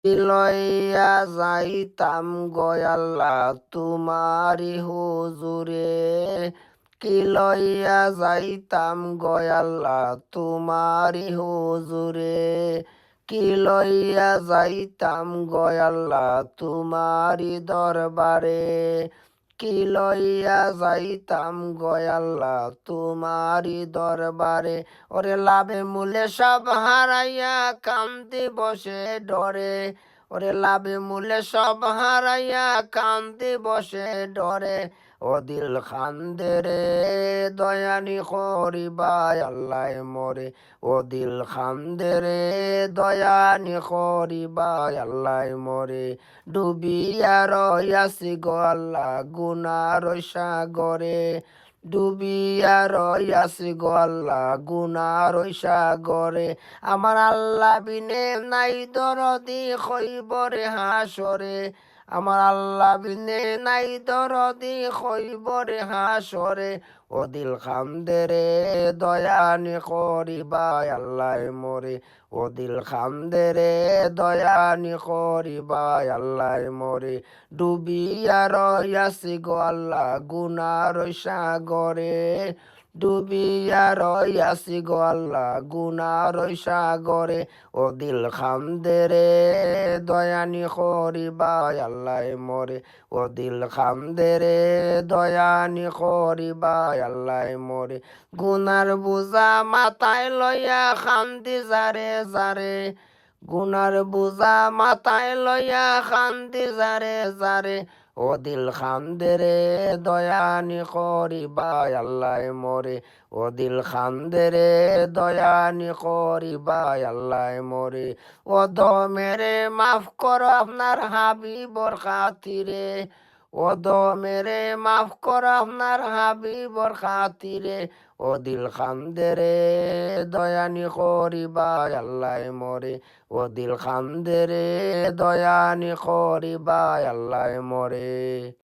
লইয়া যাইতাম গয়াল্লা তোমারি হুজুরে, কি লইয়া যাইতাম গয়াল্লা তোমারি হুজুরে, কি লইয়া যাইতাম গয়াল্লা তোমারি দরবারে, কি লইয়া যাইতাম গয়াল্লা তোমারি দরবারে। ওরে লাভে মূলে সব হারাইয়া কান্দি বসে ডরে, ওরে লাভে মূলে সব হারাইয়া কান্দি বসে ডরে, ও দিল খান্দে রে দয়ানি করিবাই আল্লাহ মরে, ও দিল খান্দে রে দয়ানি করিবাই আল্লাহ মরে। ডুবিয়া রয়াসি গো আল্লাহ গুনার সাগরে, ডুবিয়া রয়াসি গো আল্লাহ গুনার সাগরে, আমার আল্লাহ বিনে নাই দরদি খৈবরে হাসরে, আমার আল্লাহ বিনে নাই দরদি খৈবরে হাসরে, ও দিল খান্দে রে দয়ানি করিবাই আল্লাহ মরে, ও দিল খান্দে রে দয়ানি করিবাই আল্লাহ মরে। ডুবিয়া রয়াসি গো আল্লাহ গুনার সাগরে, ডুবিয়া রয়াসি গো আল্লাহ গুনার সাগরে, ও দিল খান্দে রে দয়ানি করিবাই আল্লাহ মরে, ও দিল খান্দে রে দয়ানি করিবাই আল্লাহ মরে। গুনার বুঝা মাথায় লইয়া খান্দি যারে যারে, গুনার বুঝা মাথায় লইয়া খান্দি যারে যারে, ও দিল খান্দে রে দয়ানি করিবাই আল্লাহ মরে, ও দিল খান্দে রে দয়ানি করিবাই আল্লাহ মরে। ও মেরে মাফ করো আপনার হাবিবর খাতিরে, ও মেরে মাফ করো আপনার হাবিবর খাতিরে, ও দিল খান্দে রে দয়ানি করিবাই আল্লাহ মরে, ও দিল খান্দে রে দয়ানি করিবাই আল্লাহ মরে।